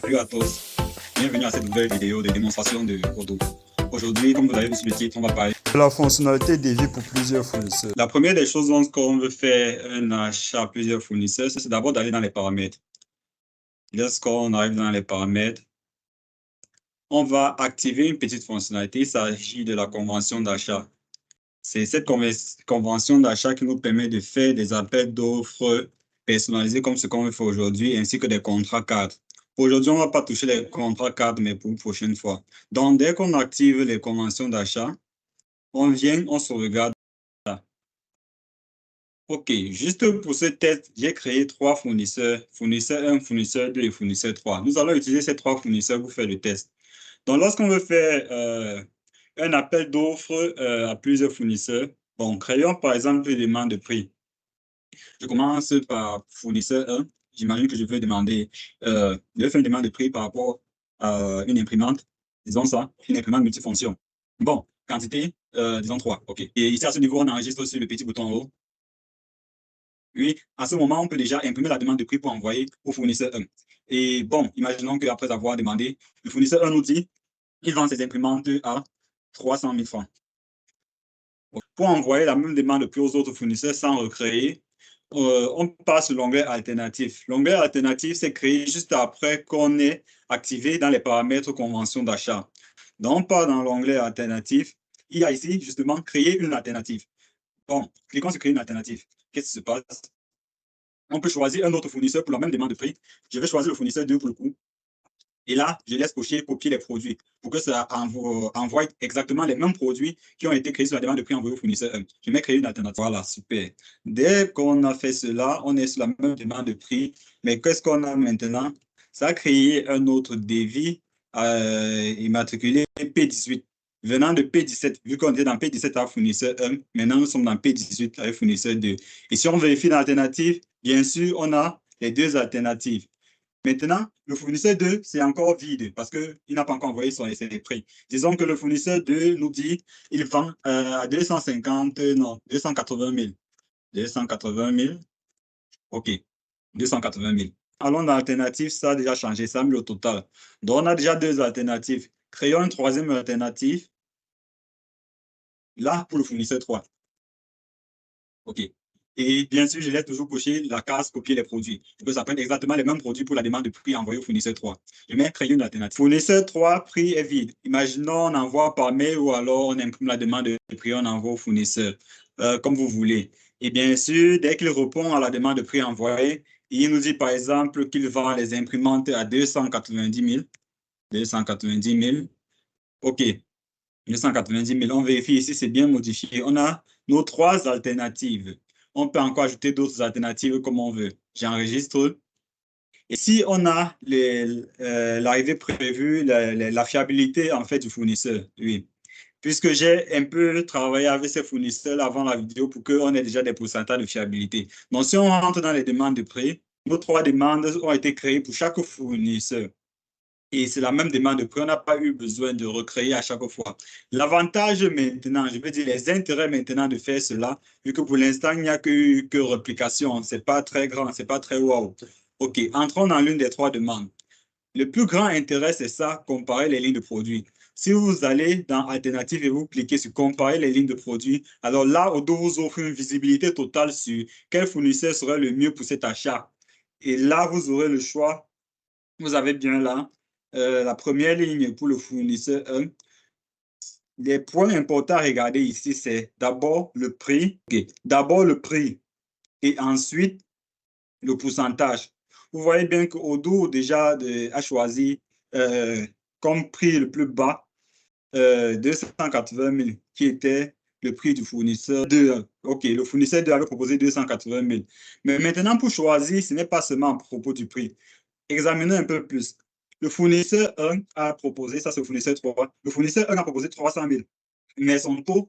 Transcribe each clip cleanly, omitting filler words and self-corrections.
Salut à tous, bienvenue à cette nouvelle vidéo de démonstration de Odoo. Aujourd'hui, comme vous avez vu sur le titre, on va parler de la fonctionnalité dédiée pour plusieurs fournisseurs. La première des choses lorsqu'on veut faire un achat à plusieurs fournisseurs, c'est d'abord d'aller dans les paramètres. Lorsqu'on arrive dans les paramètres, on va activer une petite fonctionnalité. Il s'agit de la convention d'achat. C'est cette convention d'achat qui nous permet de faire des appels d'offres personnalisés comme ce qu'on fait aujourd'hui, ainsi que des contrats cadres. Aujourd'hui, on ne va pas toucher les contrats cadres, mais pour une prochaine fois. Donc, dès qu'on active les conventions d'achat, on vient, on sauvegarde. OK, juste pour ce test, j'ai créé 3 fournisseurs, fournisseur 1, fournisseur 2 et fournisseur 3. Nous allons utiliser ces 3 fournisseurs pour faire le test. Donc, lorsqu'on veut faire un appel d'offres à plusieurs fournisseurs, bon, créons par exemple une demande de prix. Je commence par fournisseur 1. J'imagine que je vais demander, je vais faire une demande de prix par rapport à une imprimante, disons ça, une imprimante multifonction. Bon, quantité, disons 3. OK. Et ici, à ce niveau, on enregistre sur le petit bouton en haut. Oui, à ce moment, on peut déjà imprimer la demande de prix pour envoyer au fournisseur 1. Et bon, imaginons qu'après avoir demandé, le fournisseur 1 nous dit qu'il vend ses imprimantes à 300 000 francs. Pour envoyer la même demande de prix aux autres fournisseurs sans recréer, on passe sur l'onglet alternatif. L'onglet alternatif, c'est créé juste après qu'on ait activé dans les paramètres convention d'achat. Donc, on part dans l'onglet alternatif. Il y a ici, justement, créer une alternative. Bon, cliquons sur créer une alternative. Qu'est-ce qui se passe? On peut choisir un autre fournisseur pour la même demande de prix. Je vais choisir le fournisseur 2 pour le coup. Et là, je laisse cocher copier les produits pour que ça envoie exactement les mêmes produits qui ont été créés sur la demande de prix envoyée au fournisseur 1. Je mets créer une alternative. Voilà, super. Dès qu'on a fait cela, on est sur la même demande de prix. Mais qu'est-ce qu'on a maintenant? Ça a créé un autre devis immatriculé P18. Venant de P17, vu qu'on était dans P17 avec fournisseur 1, maintenant nous sommes dans P18 avec fournisseur 2. Et si on vérifie l'alternative, bien sûr, on a les deux alternatives. Maintenant, le fournisseur 2, c'est encore vide parce qu'il n'a pas encore envoyé ses prix. Disons que le fournisseur 2 nous dit qu'il vend à 250, non, 280 000. 280 000, OK, 280 000. Allons dans l'alternative, ça a déjà changé, ça a mis le total. Donc, on a déjà deux alternatives. Créons une troisième alternative, là, pour le fournisseur 3. OK. Et bien sûr, je laisse toujours cocher la case copier les produits. Je peux s'apprendre exactement les mêmes produits pour la demande de prix envoyée au fournisseur 3. Je mets créer une alternative. Fournisseur 3, prix est vide. Imaginons, on envoie par mail ou alors on imprime la demande de prix, on envoie au fournisseur, comme vous voulez. Et bien sûr, dès qu'il répond à la demande de prix envoyée, il nous dit par exemple qu'il vend les imprimantes à 290 000. 290 000. OK. 290 000. On vérifie ici, c'est bien modifié. On a nos 3 alternatives. On peut encore ajouter d'autres alternatives comme on veut. J'enregistre. Et si on a l'arrivée prévue, la fiabilité en fait du fournisseur, oui. Puisque j'ai un peu travaillé avec ces fournisseurs avant la vidéo pour qu'on ait déjà des pourcentages de fiabilité. Donc, si on rentre dans les demandes de prix, nos 3 demandes ont été créées pour chaque fournisseur. Et c'est la même demande de prix. On n'a pas eu besoin de recréer à chaque fois. L'avantage maintenant, je veux dire les intérêts maintenant de faire cela, vu que pour l'instant, il n'y a que réplication. Ce n'est pas très grand, ce n'est pas très wow. OK, entrons dans l'une des 3 demandes. Le plus grand intérêt, c'est ça, comparer les lignes de produits. Si vous allez dans Alternative et vous cliquez sur Comparer les lignes de produits, alors là, Odoo vous offre une visibilité totale sur quel fournisseur serait le mieux pour cet achat. Et là, vous aurez le choix. Vous avez bien là la première ligne pour le fournisseur 1. Les points importants à regarder ici, c'est d'abord le prix. Okay. D'abord le prix et ensuite le pourcentage. Vous voyez bien que Odoo déjà a choisi comme prix le plus bas 280 000 qui était le prix du fournisseur 2. OK, le fournisseur 2 avait proposé 280 000. Mais maintenant, pour choisir, ce n'est pas seulement à propos du prix. Examinons un peu plus. Le fournisseur 1 a proposé, ça c'est le fournisseur 3, le fournisseur 1 a proposé 300 000. Mais son taux,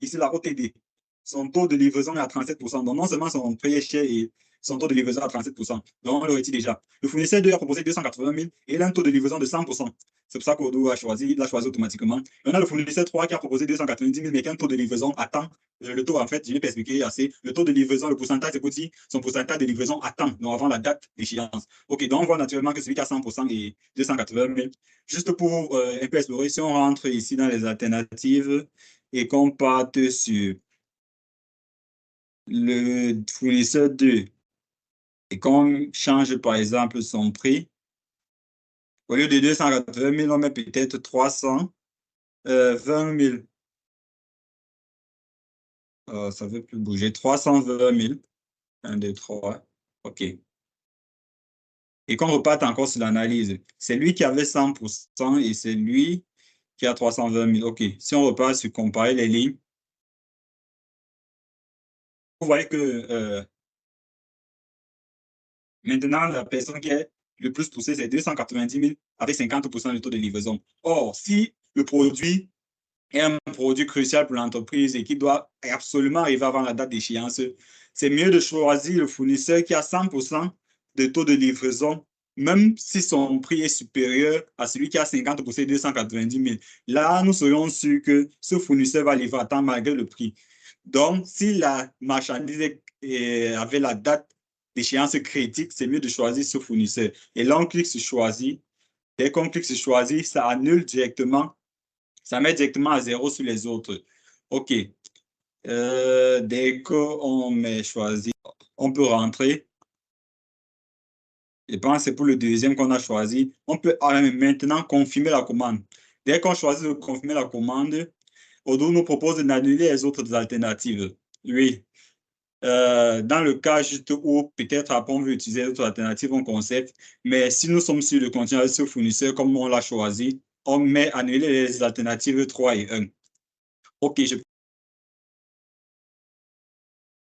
ici la OTD, son taux de livraison est à 37%. Donc non seulement son prix est cher et son taux de livraison à 37%. Donc, on le retire déjà. Le fournisseur 2 a proposé 280 000 et il a un taux de livraison de 100%. C'est pour ça qu'Odoo a choisi, il l'a choisi automatiquement. Et on a le fournisseur 3 qui a proposé 290 000, mais qui a un taux de livraison à temps. Le taux, en fait, je ne vais pas expliquer assez. Le taux de livraison, le pourcentage, c'est aussi son pourcentage de livraison à temps, donc avant la date d'échéance. OK, donc on voit naturellement que celui qui a 100% est 280 000. Juste pour un peu explorer, si on rentre ici dans les alternatives et qu'on parte sur le fournisseur 2 et qu'on change par exemple son prix, au lieu de 280 000, on met peut-être 320 000. Ça ne veut plus bouger. 320 000. 1, 2, 3. OK. Et qu'on reparte encore sur l'analyse. C'est lui qui avait 100% et c'est lui qui a 320 000. OK. Si on repart sur comparer les lignes, vous voyez que maintenant, la personne qui est le plus poussée, c'est 290 000 avec 50% de taux de livraison. Or, si le produit est un produit crucial pour l'entreprise et qui doit absolument arriver avant la date d'échéance, c'est mieux de choisir le fournisseur qui a 100% de taux de livraison, même si son prix est supérieur à celui qui a 50% et 290 000. Là, nous serions sûrs que ce fournisseur va livrer à temps malgré le prix. Donc, si la marchandise avait la date d'échéance critique, c'est mieux de choisir ce fournisseur. Et là, on clique sur choisir. Dès qu'on clique sur choisir, ça annule directement. Ça met directement à 0 sur les autres. OK. Dès qu'on met choisi, on peut rentrer. Je pense que c'est pour le deuxième qu'on a choisi. On peut maintenant confirmer la commande. Dès qu'on choisit de confirmer la commande, Odoo nous propose d'annuler les autres alternatives. Oui. Dans le cas juste où peut-être après on veut utiliser d'autres alternatives, on concept, mais si nous sommes sûrs de continuer avec ce fournisseur comme on l'a choisi, on met annuler les alternatives 3 et 1. OK, je